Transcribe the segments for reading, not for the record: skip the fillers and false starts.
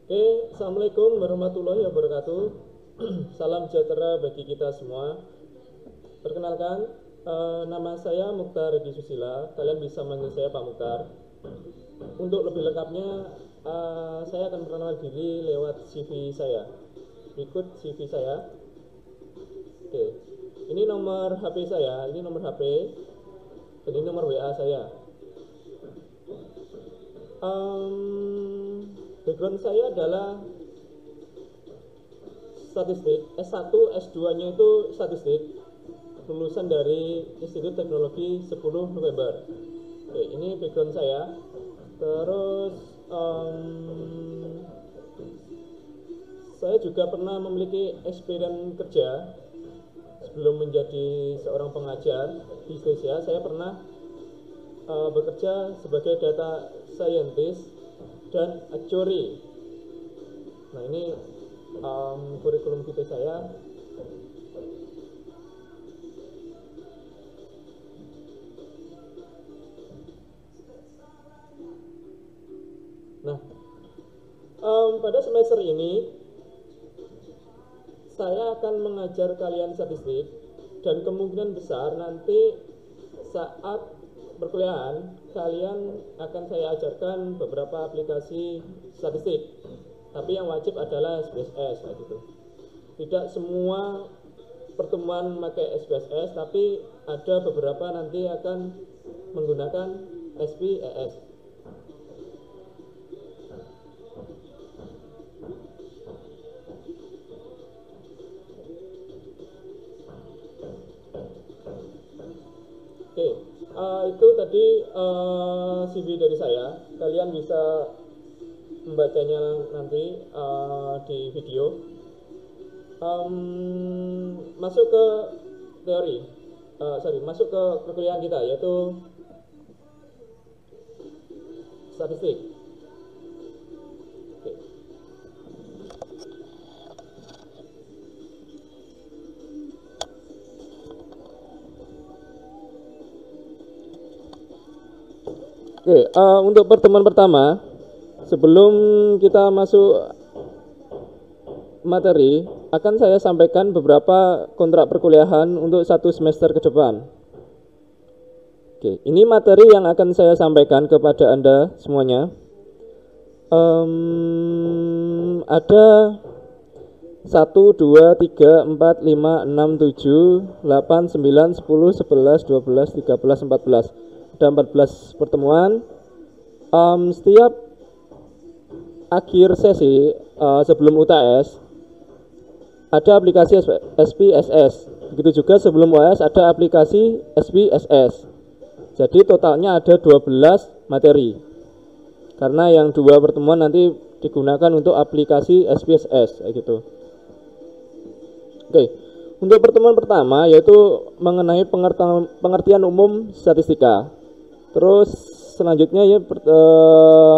Oke, Assalamualaikum warahmatullahi wabarakatuh. Salam sejahtera bagi kita semua. Perkenalkan, nama saya Mukhtar Edi Susila. Kalian bisa manggil saya Pak Mukhtar. Untuk lebih lengkapnya, saya akan perkenalkan diri lewat CV saya. Berikut CV saya. Oke, ini nomor HP saya, ini nomor HP, dan ini nomor WA saya. Background saya adalah statistik, S1, S2-nya itu statistik, lulusan dari Institut Teknologi 10 November. Oke, ini background saya. Terus saya juga pernah memiliki experience kerja sebelum menjadi seorang pengajar di Indonesia. Saya pernah bekerja sebagai data scientist dan actuary. Nah, ini kurikulum vitae saya. Nah, pada semester ini saya akan mengajar kalian statistik, dan kemungkinan besar nanti saat perkuliahan kalian akan saya ajarkan beberapa aplikasi statistik. Tapi yang wajib adalah SPSS gitu. Tidak semua pertemuan pakai SPSS, tapi ada beberapa nanti akan menggunakan SPSS. Oke, itu tadi CV dari saya. Kalian bisa membacanya nanti di video. Masuk ke teori, masuk ke perkuliahan kita, yaitu statistik. Oke. Oke, untuk pertemuan pertama, sebelum kita masuk materi, akan saya sampaikan beberapa kontrak perkuliahan untuk 1 semester ke depan. Oke, ini materi yang akan saya sampaikan kepada Anda semuanya. Ada 1, 2, 3, 4, 5, 6, 7, 8, 9, 10, 11, 12, 13, 14. Ada 14 pertemuan. Setiap akhir sesi sebelum UTS ada aplikasi SPSS. Begitu juga sebelum UAS ada aplikasi SPSS. Jadi totalnya ada 12 materi. Karena yang 2 pertemuan nanti digunakan untuk aplikasi SPSS kayak gitu. Oke. Untuk pertemuan pertama yaitu mengenai pengertian umum statistika. Terus selanjutnya ya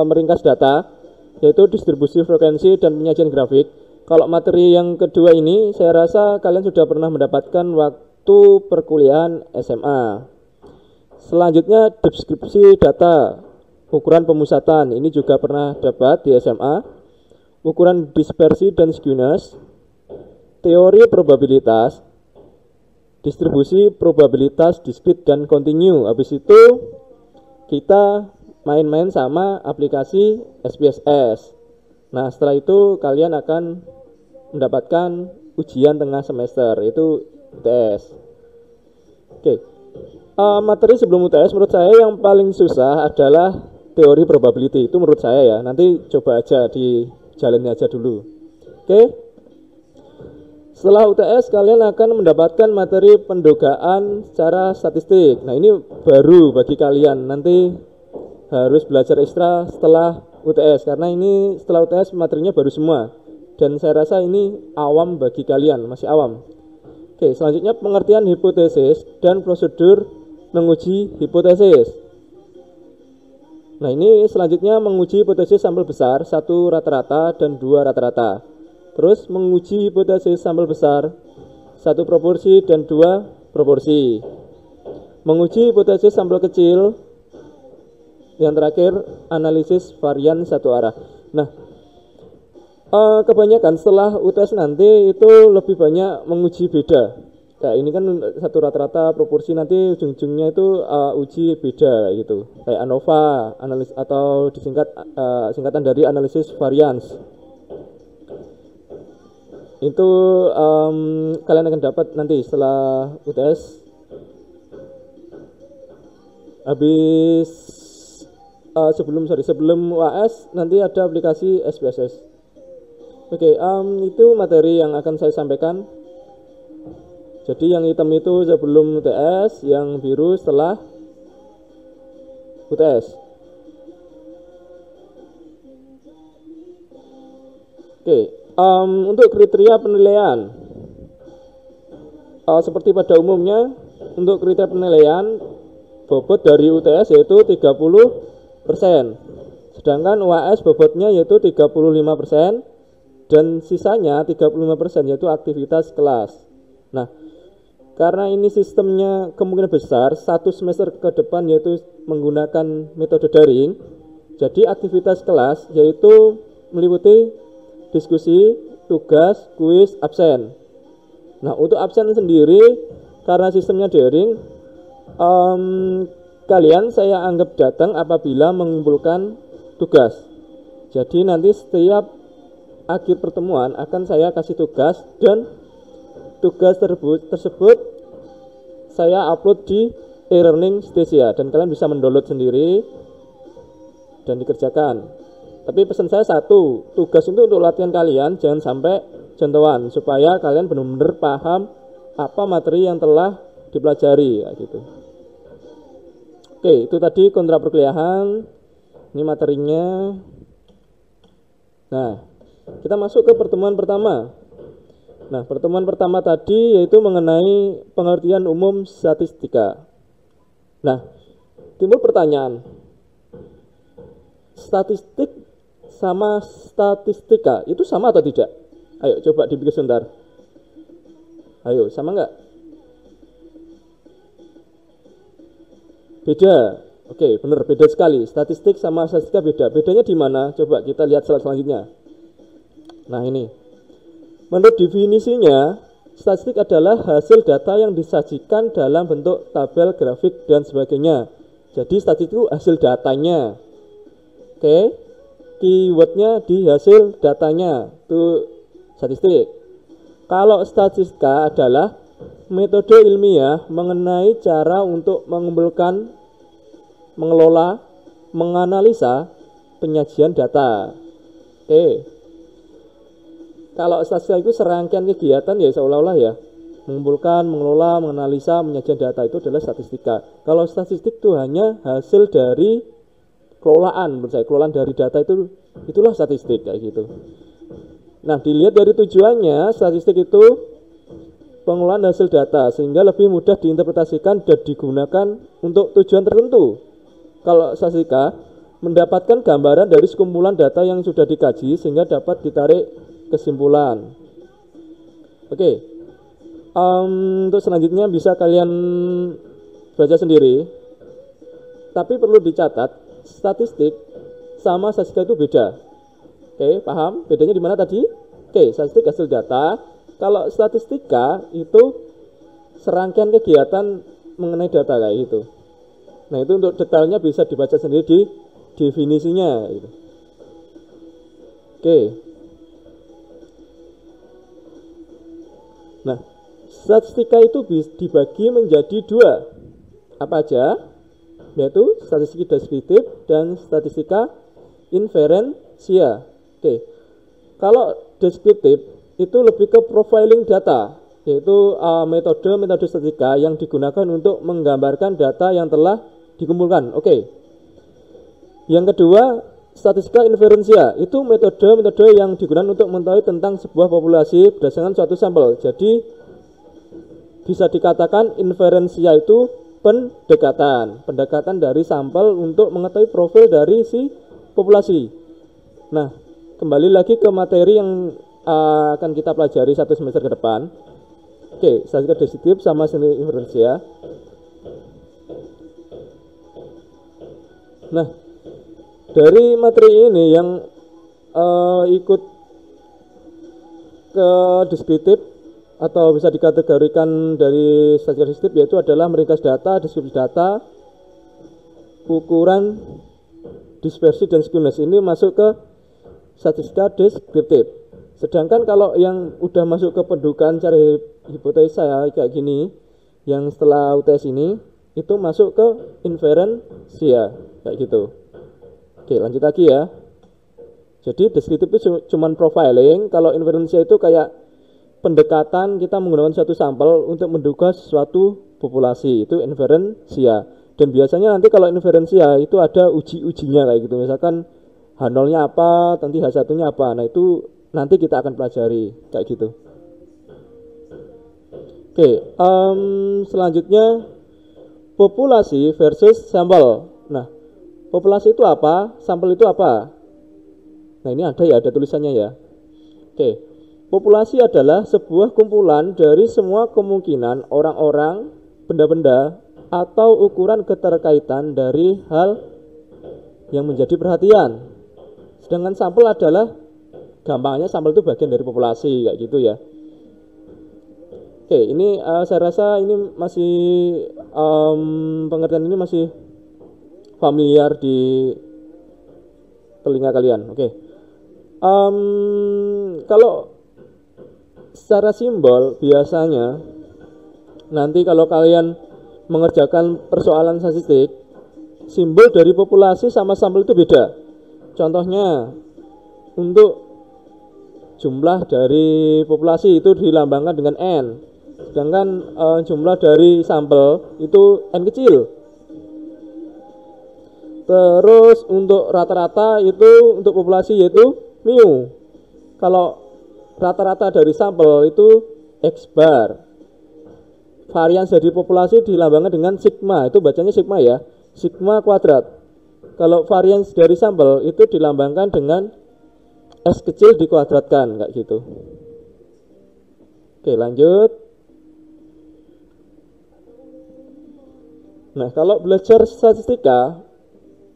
meringkas data, yaitu distribusi frekuensi dan penyajian grafik. Kalau materi yang kedua ini saya rasa kalian sudah pernah mendapatkan waktu perkuliahan SMA. Selanjutnya deskripsi data, ukuran pemusatan, ini juga pernah dapat di SMA. Ukuran dispersi dan skewness, teori probabilitas, distribusi probabilitas diskrit dan kontinu. Habis itu kita main-main sama aplikasi SPSS. Nah, setelah itu kalian akan mendapatkan ujian tengah semester, yaitu UTS. Oke. Materi sebelum UTS menurut saya yang paling susah adalah teori probability. Itu menurut saya ya. Nanti coba aja dijalani aja dulu. Oke. Setelah UTS kalian akan mendapatkan materi pendogaan secara statistik. Nah, ini baru bagi kalian. Nanti harus belajar ekstra setelah UTS karena ini setelah UTS materinya baru semua. Dan saya rasa ini awam bagi kalian, masih awam. Oke, selanjutnya pengertian hipotesis dan prosedur menguji hipotesis. Nah, ini selanjutnya menguji hipotesis sampel besar, 1 rata-rata dan 2 rata-rata. Terus menguji hipotesis sampel besar, 1 proporsi dan 2 proporsi. Menguji hipotesis sampel kecil. Yang terakhir analisis varian satu arah. Nah, Kebanyakan setelah UTS nanti itu lebih banyak menguji beda. Kayak ini kan satu rata-rata proporsi, nanti ujung-ujungnya itu uji beda gitu. Kayak ANOVA, analis atau disingkat singkatan dari analisis variance. Itu kalian akan dapat nanti setelah UTS. Habis sebelum UAS nanti ada aplikasi SPSS. Oke, itu materi yang akan saya sampaikan. Jadi yang hitam itu sebelum UTS, yang biru setelah UTS. Oke, untuk kriteria penilaian, seperti pada umumnya, untuk kriteria penilaian bobot dari UTS yaitu 30%, sedangkan UAS bobotnya yaitu 35%. Dan sisanya 35% yaitu aktivitas kelas. Nah, karena ini sistemnya kemungkinan besar satu semester ke depan yaitu menggunakan metode daring, jadi aktivitas kelas yaitu meliputi diskusi, tugas, kuis, absen. Nah, untuk absen sendiri karena sistemnya daring, kalian saya anggap datang apabila mengumpulkan tugas. Jadi nanti setiap akhir pertemuan akan saya kasih tugas, dan tugas tersebut saya upload di e-learning Stasia dan kalian bisa mendownload sendiri dan dikerjakan. Tapi pesan saya satu, tugas itu untuk latihan kalian, jangan sampai contohan, supaya kalian benar-benar paham apa materi yang telah dipelajari gitu. Oke, itu tadi kontrak perkuliahan. Ini materinya. Nah, kita masuk ke pertemuan pertama. Nah, pertemuan pertama tadi yaitu mengenai pengertian umum statistika. Nah, timbul pertanyaan, statistik sama statistika itu sama atau tidak? Ayo coba dipikir sebentar. Ayo, sama enggak? Beda. Oke, benar, beda sekali. Statistik sama statistika beda. Bedanya di mana? Coba kita lihat slide selanjutnya. Nah, ini. Menurut definisinya, statistik adalah hasil data yang disajikan dalam bentuk tabel, grafik, dan sebagainya. Jadi statistik itu hasil datanya. Oke. Keywordnya di hasil datanya. Itu statistik. Kalau statistika adalah metode ilmiah mengenai cara untuk mengumpulkan, mengelola, menganalisa penyajian data. Oke. Kalau statistika itu serangkaian kegiatan ya seolah-olah ya, mengumpulkan, mengelola, menganalisa, penyajian data itu adalah statistika. Kalau statistik itu hanya hasil dari kelolaan, menurut saya kelolaan dari data itulah statistik kayak gitu. Nah, dilihat dari tujuannya, statistik itu pengelolaan hasil data sehingga lebih mudah diinterpretasikan dan digunakan untuk tujuan tertentu. Kalau statistika mendapatkan gambaran dari sekumpulan data yang sudah dikaji sehingga dapat ditarik kesimpulan. Oke. Untuk selanjutnya bisa kalian baca sendiri. Tapi perlu dicatat, statistik sama statistika itu beda. Oke, paham? Bedanya di mana tadi? Oke, statistik hasil data. Kalau statistika itu serangkaian kegiatan mengenai data kayak gitu. Nah, itu untuk detailnya bisa dibaca sendiri di definisinya gitu. Oke. Nah, statistika itu dibagi menjadi dua. Apa aja? Yaitu statistika deskriptif dan statistika inferensia. Oke. Kalau deskriptif itu lebih ke profiling data, yaitu metode statistika yang digunakan untuk menggambarkan data yang telah dikumpulkan. Oke. Yang kedua, statistika inferensia itu metode yang digunakan untuk mengetahui tentang sebuah populasi berdasarkan suatu sampel. Jadi bisa dikatakan inferensia itu pendekatan dari sampel untuk mengetahui profil dari si populasi. Nah, kembali lagi ke materi yang akan kita pelajari satu semester ke depan. Oke, statistika deskriptif sama inferensia. Nah, dari materi ini yang ikut ke deskriptif atau bisa dikategorikan dari statistik deskriptif, yaitu adalah meringkas data, deskripsi data, ukuran, dispersi dan skewness. Ini masuk ke statistika deskriptif. Sedangkan kalau yang udah masuk ke pendudukan cari hipotesa ya, kayak gini, yang setelah UTS ini itu masuk ke inferensia kayak gitu. Oke, lanjut lagi ya. Jadi deskriptif itu cuman profiling, kalau inferensia itu kayak pendekatan, kita menggunakan suatu sampel untuk menduga suatu populasi, itu inferensia. Dan biasanya nanti kalau inferensia itu ada uji-ujinya kayak gitu. Misalkan H0-nya apa, nanti H1-nya apa. Nah, itu nanti kita akan pelajari kayak gitu. Oke, selanjutnya populasi versus sampel. Nah, populasi itu apa? Sampel itu apa? Nah, ini ada ya, ada tulisannya ya. Oke, populasi adalah sebuah kumpulan dari semua kemungkinan orang-orang, benda-benda, atau ukuran keterkaitan dari hal yang menjadi perhatian. Sedangkan sampel adalah, gampangnya sampel itu bagian dari populasi, kayak gitu ya. Oke, ini saya rasa ini masih pengertian ini masih familiar di telinga kalian. Oke, kalau secara simbol biasanya nanti kalau kalian mengerjakan persoalan statistik, simbol dari populasi sama sampel itu beda. Contohnya untuk jumlah dari populasi itu dilambangkan dengan N, sedangkan jumlah dari sampel itu N kecil. Terus untuk rata-rata itu untuk populasi yaitu mu. Kalau rata-rata dari sampel itu X bar. Varians dari populasi dilambangkan dengan sigma, itu bacanya sigma ya, sigma kuadrat. Kalau varians dari sampel itu dilambangkan dengan S kecil dikuadratkan, kayak gitu. Oke, lanjut. Nah, kalau belajar statistika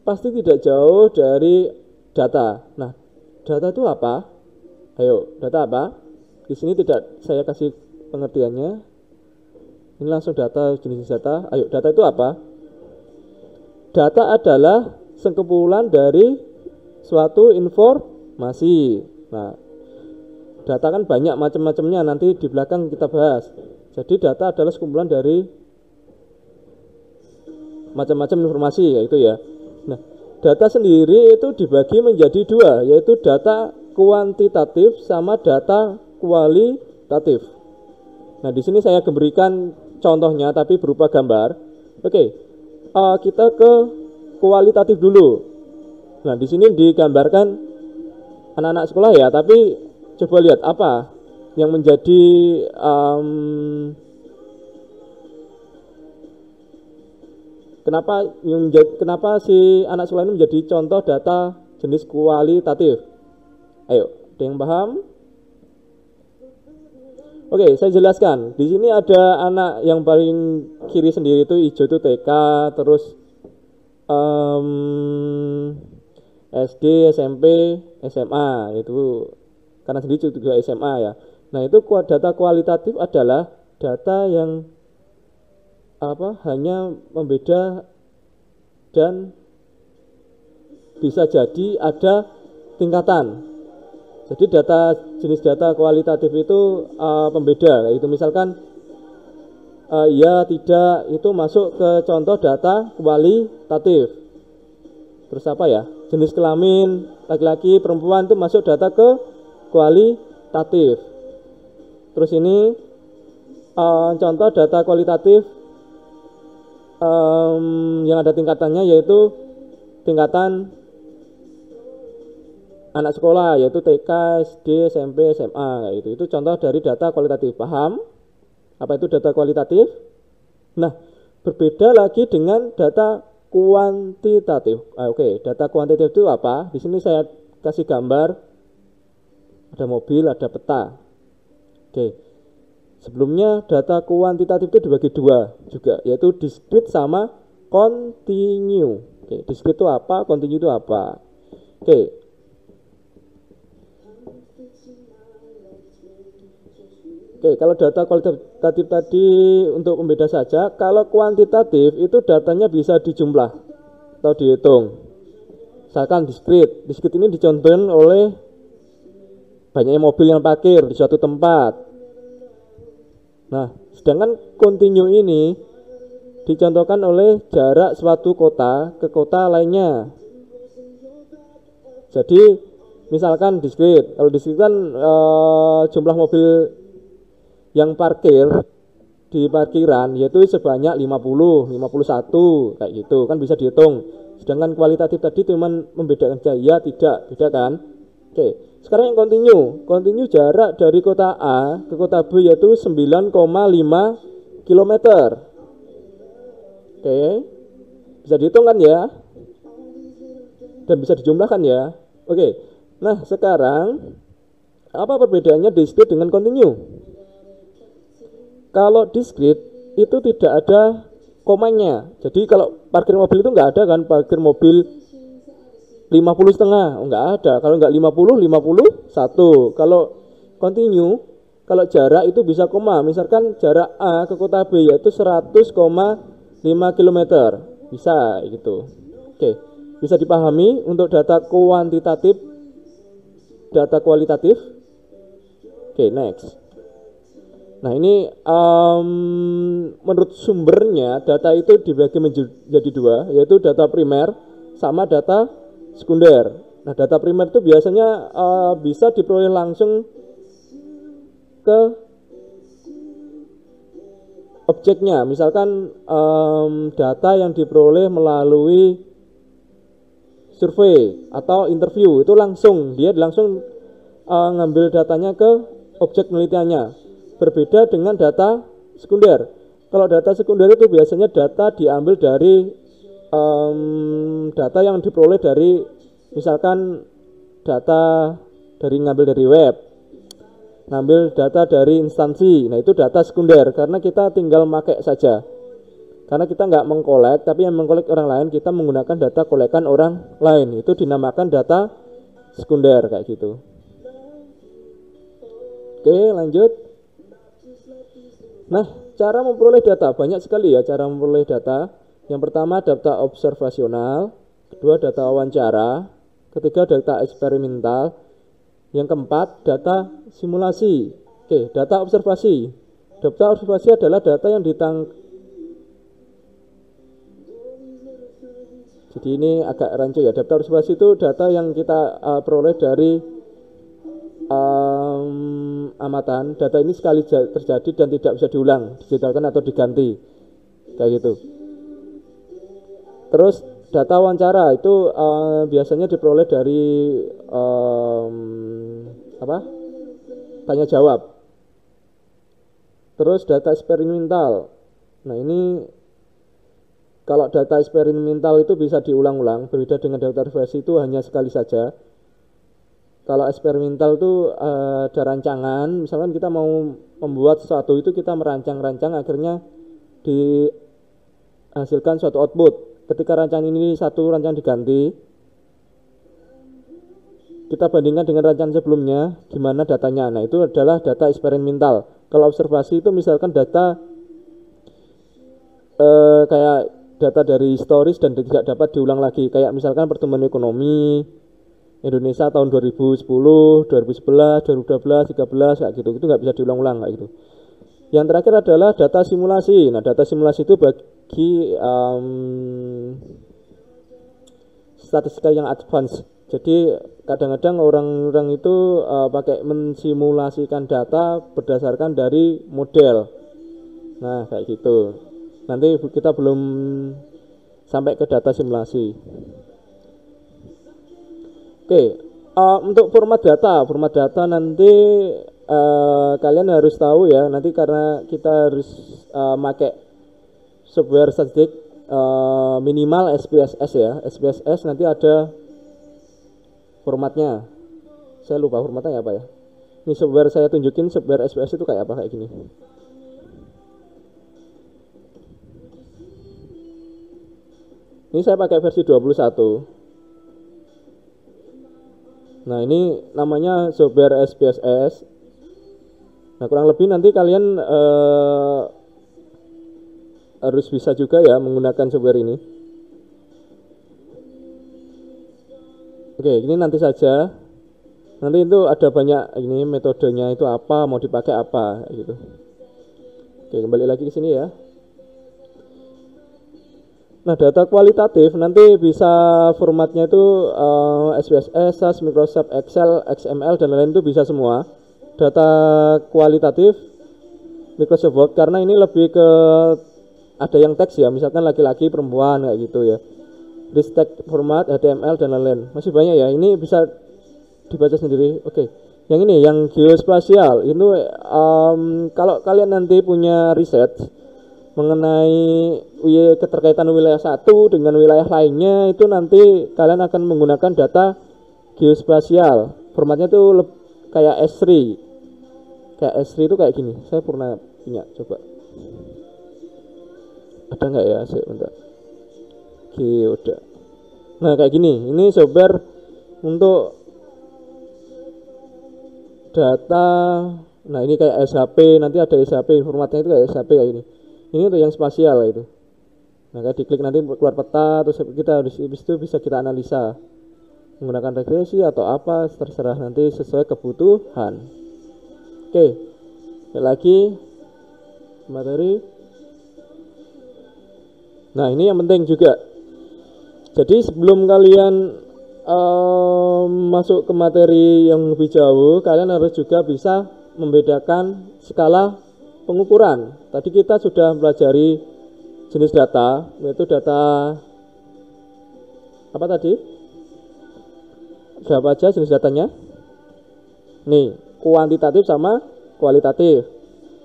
pasti tidak jauh dari data. Nah, data itu apa? Ayo, data apa? Di sini tidak saya kasih pengertiannya. Ini langsung data, jenis data. Ayo, data itu apa? Data adalah sekumpulan dari suatu informasi. Nah, data kan banyak macam-macamnya, nanti di belakang kita bahas. Jadi data adalah sekumpulan dari macam-macam informasi, yaitu ya. Nah, data sendiri itu dibagi menjadi dua, yaitu data kuantitatif sama data kualitatif. Nah, di sini saya berikan contohnya tapi berupa gambar. Oke, kita ke kualitatif dulu. Nah, di sini digambarkan anak-anak sekolah ya, tapi coba lihat apa yang menjadi kenapa si anak sekolah ini menjadi contoh data jenis kualitatif? Ayo, ada yang paham? Oke, saya jelaskan. Di sini ada anak yang paling kiri sendiri itu hijau itu TK, terus SD, SMP, SMA, itu karena sendiri juga SMA ya. Nah, itu data kualitatif adalah data yang hanya membeda dan bisa jadi ada tingkatan. Jadi jenis data kualitatif itu pembeda, itu misalkan ya tidak, itu masuk ke contoh data kualitatif. Terus apa ya, jenis kelamin laki-laki perempuan itu masuk data ke kualitatif. Terus ini contoh data kualitatif yang ada tingkatannya, yaitu tingkatan anak sekolah, yaitu TK, SD, SMP, SMA, itu contoh dari data kualitatif. Paham apa itu data kualitatif? Nah, berbeda lagi dengan data kuantitatif. Oke, data kuantitatif itu apa? Di sini saya kasih gambar, ada mobil, ada peta. Oke, sebelumnya data kuantitatif itu dibagi dua juga, yaitu discrete sama continue. Oke, discrete itu apa? Continue itu apa? Oke. Oke, kalau data kualitatif tadi untuk pembeda saja, kalau kuantitatif itu datanya bisa dijumlah atau dihitung. Misalkan diskrit ini dicontohkan oleh banyaknya mobil yang parkir di suatu tempat. Nah, sedangkan kontinu ini dicontohkan oleh jarak suatu kota ke kota lainnya. Jadi misalkan diskrit, kalau diskrit kan jumlah mobil yang parkir di parkiran yaitu sebanyak 50, 51 kayak gitu kan bisa dihitung. Sedangkan kualitatif tadi cuma membedakan jaya, tidak, beda kan? Oke, sekarang yang kontinu jarak dari kota A ke kota B yaitu 9,5 km. Oke, bisa dihitung kan ya? Dan bisa dijumlahkan ya. Oke, nah sekarang apa perbedaannya diskrit dengan kontinu? Kalau diskrit itu tidak ada komanya. Jadi kalau parkir mobil itu nggak ada kan, parkir mobil 50,5 nggak ada. Kalau nggak 50, 51. Kalau kontinu, kalau jarak itu bisa koma. Misalkan jarak A ke kota B yaitu 100,5 km. Bisa gitu. Oke, bisa dipahami untuk data kuantitatif, data kualitatif. Oke, next. Nah ini menurut sumbernya data itu dibagi menjadi dua, yaitu data primer sama data sekunder. Nah data primer itu biasanya bisa diperoleh langsung ke objeknya. Misalkan data yang diperoleh melalui survei atau interview itu langsung ngambil datanya ke objek penelitiannya. Berbeda dengan data sekunder. Kalau data sekunder itu biasanya data diambil dari data yang diperoleh dari misalkan data dari ngambil dari web, ngambil data dari instansi. Nah itu data sekunder karena kita tinggal pakai saja. Karena kita nggak mengkolek, tapi yang mengkolek orang lain, kita menggunakan data kolekan orang lain. Itu dinamakan data sekunder kayak gitu. Oke, lanjut. Nah, cara memperoleh data banyak sekali ya cara memperoleh data. Yang pertama data observasional, kedua data wawancara, ketiga data eksperimental, yang keempat data simulasi. Oke, data observasi. Data observasi adalah data yang jadi ini agak rancu ya. Data observasi itu data yang kita peroleh dari amatan. Data ini sekali terjadi dan tidak bisa diulang, digitalkan atau diganti kayak gitu. Terus data wawancara itu biasanya diperoleh dari tanya jawab. Terus data eksperimental. Nah ini kalau data eksperimental itu bisa diulang-ulang, berbeda dengan data observasi itu hanya sekali saja. Kalau eksperimental itu ada rancangan, misalkan kita mau membuat sesuatu itu kita merancang-rancang akhirnya dihasilkan suatu output. Ketika rancangan ini satu rancangan diganti, kita bandingkan dengan rancangan sebelumnya, gimana datanya. Nah itu adalah data eksperimental. Kalau observasi itu misalkan data kayak data dari historis dan tidak dapat diulang lagi. Kayak misalkan pertumbuhan ekonomi Indonesia tahun 2010, 2011, 2012, 2013 kayak gitu. Itu nggak bisa diulang-ulang kayak gitu. Yang terakhir adalah data simulasi. Nah, data simulasi itu bagi statistika yang advance. Jadi kadang-kadang orang-orang itu pakai mensimulasikan data berdasarkan dari model. Nah, kayak gitu. Nanti kita belum sampai ke data simulasi. Oke, untuk format data nanti kalian harus tahu ya. Nanti karena kita harus pakai software statistik minimal SPSS ya. SPSS nanti ada formatnya. Saya lupa formatnya apa ya. Ini software saya tunjukin software SPSS itu kayak apa, kayak gini. Ini saya pakai versi 21. Nah ini namanya software SPSS. Nah, kurang lebih nanti kalian harus bisa juga ya menggunakan software ini. Oke, ini nanti saja. Nanti itu ada banyak ini metodenya itu apa, mau dipakai apa gitu. Oke, kembali lagi ke sini ya. Nah, data kualitatif nanti bisa formatnya itu SPSS, SAS, Microsoft Excel, XML dan lain-lain itu bisa semua. Data kualitatif Microsoft Word karena ini lebih ke ada yang teks ya, misalkan laki-laki, perempuan kayak gitu ya. Rich text format, HTML dan lain-lain. Masih banyak ya. Ini bisa dibaca sendiri. Oke. Yang ini yang geospasial itu kalau kalian nanti punya riset mengenai keterkaitan wilayah satu dengan wilayah lainnya itu nanti kalian akan menggunakan data geospasial. Formatnya tuh kayak S3. Kayak S3 itu kayak gini. Saya pernah punya, coba. Ada nggak ya? Saya bentar. Oke, udah. Nah, kayak gini. Ini software untuk data. Nah, ini kayak SHP, nanti ada SHP, formatnya itu kayak SHP kayak gini. Ini untuk yang spasial itu. Nah, kayak diklik nanti keluar peta, terus kita habis itu bisa kita analisa menggunakan regresi atau apa, terserah nanti sesuai kebutuhan. Oke, lagi materi. Nah, ini yang penting juga. Jadi sebelum kalian masuk ke materi yang lebih jauh, kalian harus juga bisa membedakan skala pengukuran. Tadi kita sudah pelajari jenis data, yaitu data apa tadi? Siapa aja jenis datanya? Nih, kuantitatif sama kualitatif.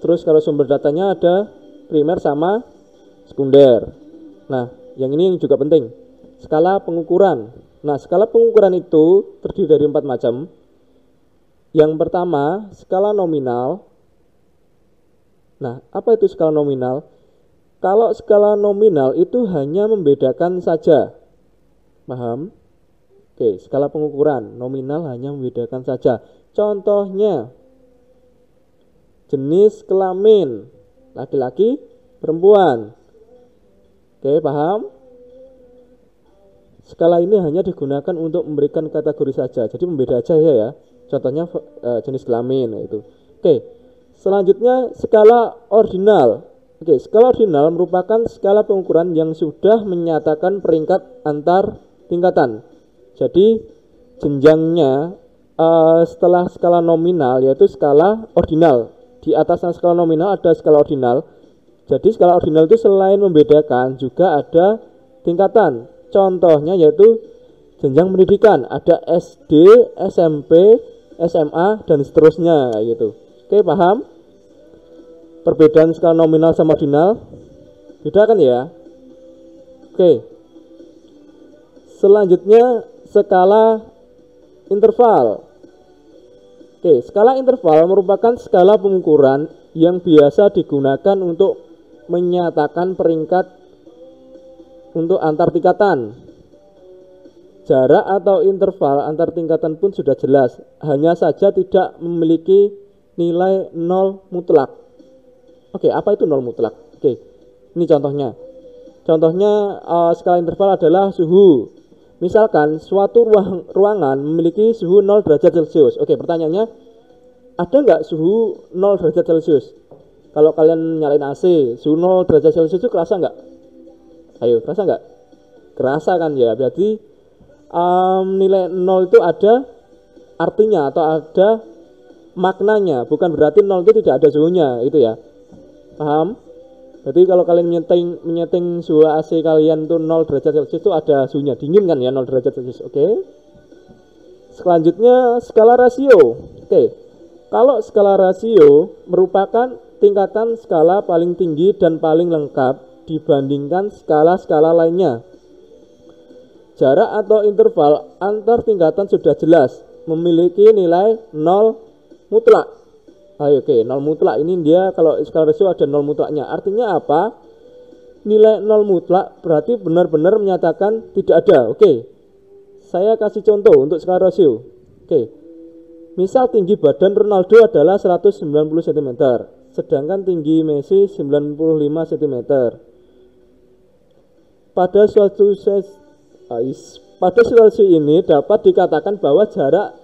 Terus kalau sumber datanya ada primer sama sekunder. Nah, yang ini yang juga penting. Skala pengukuran. Nah, skala pengukuran itu terdiri dari 4 macam. Yang pertama, skala nominal. Nah, apa itu skala nominal? Kalau skala nominal itu hanya membedakan saja. Paham? Oke, skala pengukuran nominal hanya membedakan saja. Contohnya, jenis kelamin, laki-laki, perempuan. Oke, paham? Skala ini hanya digunakan untuk memberikan kategori saja. Jadi membeda aja ya. Contohnya jenis kelamin itu. Oke. Selanjutnya skala ordinal. Oke, skala ordinal merupakan skala pengukuran yang sudah menyatakan peringkat antar tingkatan. Jadi jenjangnya setelah skala nominal yaitu skala ordinal. Di atasnya skala nominal ada skala ordinal. Jadi skala ordinal itu selain membedakan juga ada tingkatan. Contohnya yaitu jenjang pendidikan, ada SD, SMP, SMA dan seterusnya gitu. Oke, paham? Perbedaan skala nominal sama ordinal beda kan ya? Oke. Selanjutnya skala interval. Oke, skala interval merupakan skala pengukuran yang biasa digunakan untuk menyatakan peringkat untuk antar tingkatan. Jarak atau interval antar tingkatan pun sudah jelas, hanya saja tidak memiliki nilai 0 mutlak. Oke, apa itu 0 mutlak? Oke, ini contohnya. Contohnya skala interval adalah suhu. Misalkan suatu ruangan memiliki suhu 0 derajat Celcius. Oke, pertanyaannya, ada nggak suhu 0 derajat Celcius? Kalau kalian nyalain AC, suhu 0 derajat Celcius itu kerasa nggak? Ayo, kerasa nggak? Kerasa kan ya, berarti nilai 0 itu ada artinya atau ada maknanya, bukan berarti 0 itu tidak ada suhunya, itu ya. Paham? Berarti kalau kalian menyeting suhu AC kalian tuh 0 derajat Celcius itu ada suhunya, dingin kan ya 0 derajat Celcius. Oke. Selanjutnya skala rasio. Oke. Kalau skala rasio merupakan tingkatan skala paling tinggi dan paling lengkap dibandingkan skala-skala lainnya. Jarak atau interval antar tingkatan sudah jelas, memiliki nilai 0 mutlak. Ayo, oke, 0 mutlak ini dia kalau skala rasio ada 0 mutlaknya. Artinya apa? Nilai 0 mutlak berarti benar-benar menyatakan tidak ada. Oke. Saya kasih contoh untuk skala rasio. Oke. Misal tinggi badan Ronaldo adalah 190 cm, sedangkan tinggi Messi 95 cm. Pada situasi ini dapat dikatakan bahwa jarak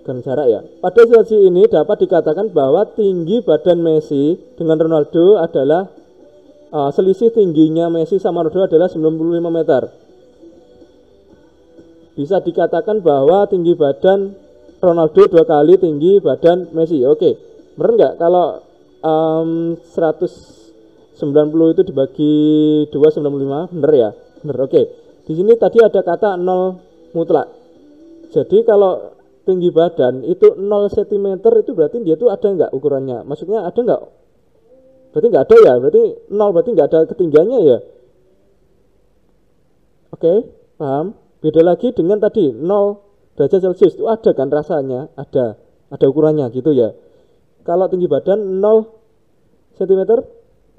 Pada situasi ini dapat dikatakan bahwa tinggi badan Messi dengan Ronaldo adalah selisih tingginya Messi sama Ronaldo adalah 95 meter. Bisa dikatakan bahwa tinggi badan Ronaldo 2 kali tinggi badan Messi. Oke, bener nggak kalau 190 itu dibagi 2, 95? Bener ya? Bener, oke. Di sini tadi ada kata 0 mutlak. Jadi kalau tinggi badan itu 0 cm itu berarti dia itu ada nggak ukurannya? Maksudnya ada nggak? Berarti nggak ada ya? Berarti 0, berarti nggak ada ketinggiannya ya? Oke, paham? Beda lagi dengan tadi 0 derajat Celcius itu ada kan rasanya? Ada ukurannya gitu ya. Kalau tinggi badan 0 cm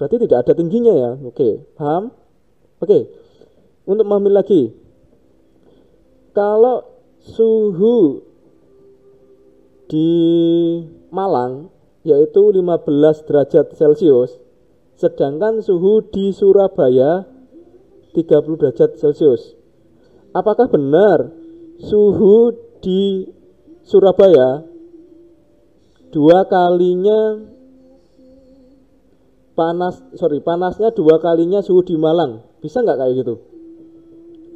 berarti tidak ada tingginya ya. Oke, paham? Oke, untuk memahami lagi, kalau suhu di Malang yaitu 15 derajat Celcius, sedangkan suhu di Surabaya 30 derajat Celcius. Apakah benar suhu di Surabaya panasnya 2 kalinya suhu di Malang? Bisa nggak kayak gitu?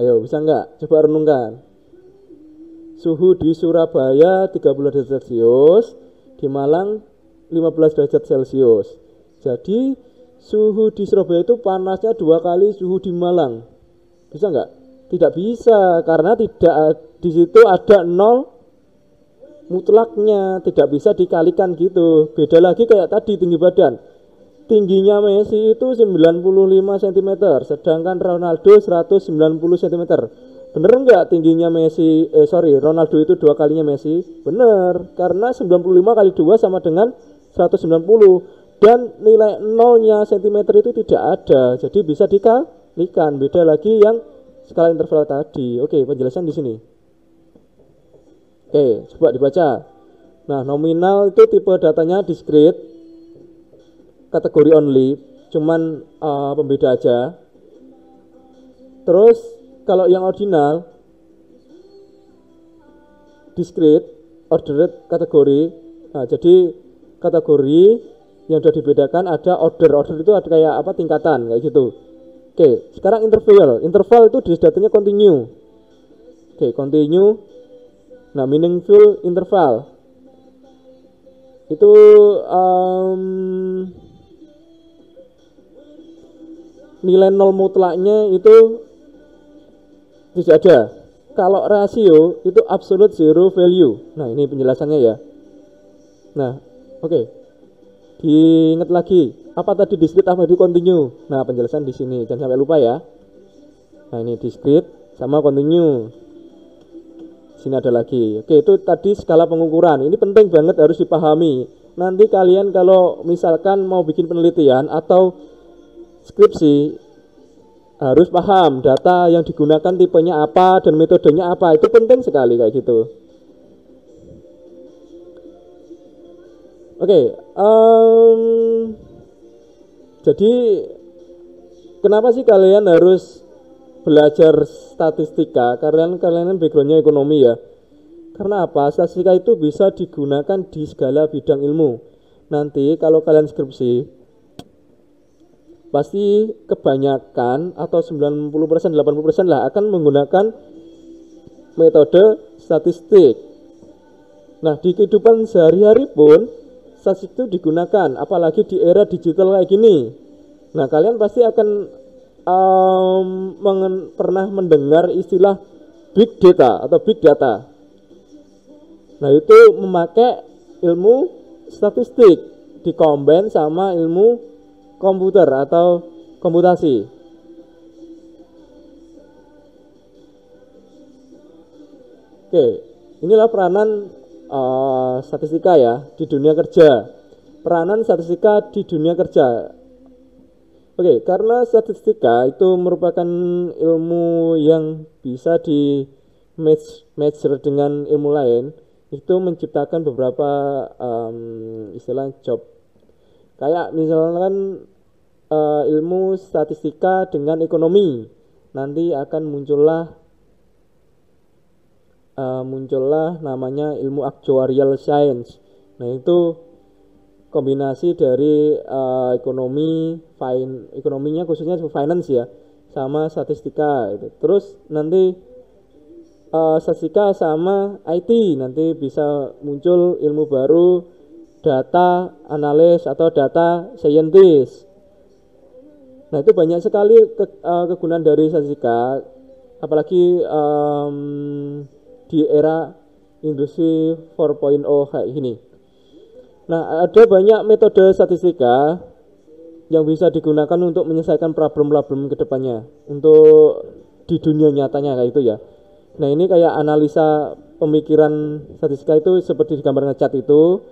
Ayo, bisa nggak? Coba renungkan. Suhu di Surabaya 30 derajat Celcius, di Malang 15 derajat Celcius. Jadi suhu di Surabaya itu panasnya 2 kali suhu di Malang. Bisa nggak? Tidak bisa, karena tidak di situ ada 0 mutlaknya, tidak bisa dikalikan gitu. Beda lagi kayak tadi tinggi badan. Tingginya Messi itu 95 cm, sedangkan Ronaldo 190 cm. Bener enggak tingginya Ronaldo itu 2 kalinya Messi? Bener, karena 95 kali 2 sama dengan 190, dan nilai nolnya cm itu tidak ada, jadi bisa dikalikan. Beda lagi yang skala interval tadi. Oke, penjelasan di sini. Oke, coba dibaca. Nah, nominal itu tipe datanya discrete, kategori only, cuman pembeda aja. Terus kalau yang ordinal, discrete, ordered kategori. Nah, jadi kategori yang sudah dibedakan ada order itu ada kayak apa, tingkatan kayak gitu. Oke, sekarang interval itu datanya continue. Oke, continue. Nah, meaningful interval itu nilai nol mutlaknya itu tidak ada. Kalau rasio itu absolute zero value. Nah, ini penjelasannya ya. Nah, oke. Diingat lagi, apa tadi discrete, apa di continue? Nah, penjelasan di sini, jangan sampai lupa ya. Nah, ini discrete sama continue. Sini ada lagi. Oke, itu tadi skala pengukuran. Ini penting banget, harus dipahami. Nanti kalian kalau misalkan mau bikin penelitian atau skripsi, harus paham data yang digunakan tipenya apa dan metodenya apa. Itu penting sekali kayak gitu. Oke, jadi kenapa sih kalian harus belajar statistika? Karena kalian backgroundnya ekonomi ya. Karena apa? Statistika itu bisa digunakan di segala bidang ilmu. Nanti kalau kalian skripsi, pasti kebanyakan atau 90%, 80% lah akan menggunakan metode statistik. Nah, di kehidupan sehari-hari pun statistik itu digunakan, apalagi di era digital kayak gini. Nah, kalian pasti akan pernah mendengar istilah big data atau big data. Nah, itu memakai ilmu statistik dikombin sama ilmu komputer atau komputasi. Oke, inilah peranan statistika ya di dunia kerja. Peranan statistika di dunia kerja. Oke, karena statistika itu merupakan ilmu yang bisa di measure dengan ilmu lain, itu menciptakan beberapa istilah job. Kayak misalkan ilmu statistika dengan ekonomi, nanti akan muncullah namanya ilmu actuarial science. Nah, itu kombinasi dari ekonominya khususnya finance ya, sama statistika itu. Terus nanti statistika sama IT, nanti bisa muncul ilmu baru, data analis atau data scientist. Nah, itu banyak sekali kegunaan dari statistika, apalagi di era industri 4.0 kayak gini. Nah, ada banyak metode statistika yang bisa digunakan untuk menyelesaikan problem-problem kedepannya untuk di dunia nyatanya kayak itu ya. Nah, ini kayak analisa pemikiran statistika itu seperti di gambar ngecat itu,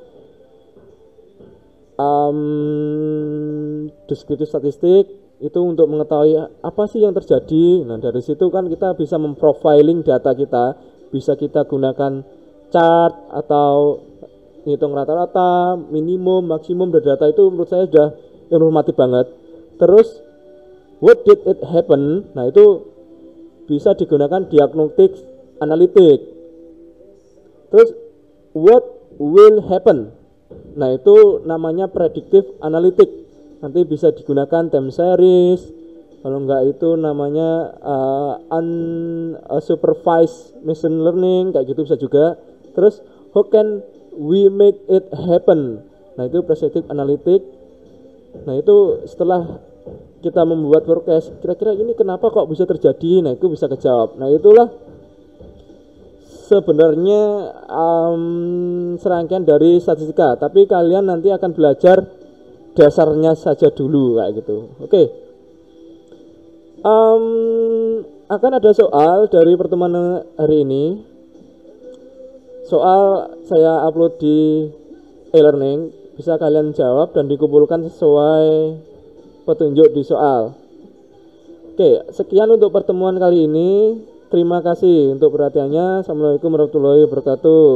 deskriptif statistik itu untuk mengetahui apa sih yang terjadi. Nah, dari situ kan kita bisa memprofiling data kita, bisa kita gunakan chart atau hitung rata-rata, minimum, maksimum dari data. Itu menurut saya sudah informatif banget. Terus what did it happen? Nah, itu bisa digunakan diagnostik analitik. Terus what will happen? Nah, itu namanya predictive analytic. Nanti bisa digunakan time series. Kalau enggak itu namanya unsupervised machine learning, kayak gitu bisa juga. Terus how can we make it happen? Nah, itu predictive analytic. Nah, itu setelah kita membuat forecast, kira-kira ini kenapa kok bisa terjadi? Nah, itu bisa kejawab. Nah, itulah sebenarnya serangkaian dari statistika, tapi kalian nanti akan belajar dasarnya saja dulu kayak gitu. Oke. Akan ada soal dari pertemuan hari ini. Soal saya upload di e-learning, bisa kalian jawab dan dikumpulkan sesuai petunjuk di soal. Oke, sekian untuk pertemuan kali ini. Terima kasih untuk perhatiannya. Assalamualaikum warahmatullahi wabarakatuh.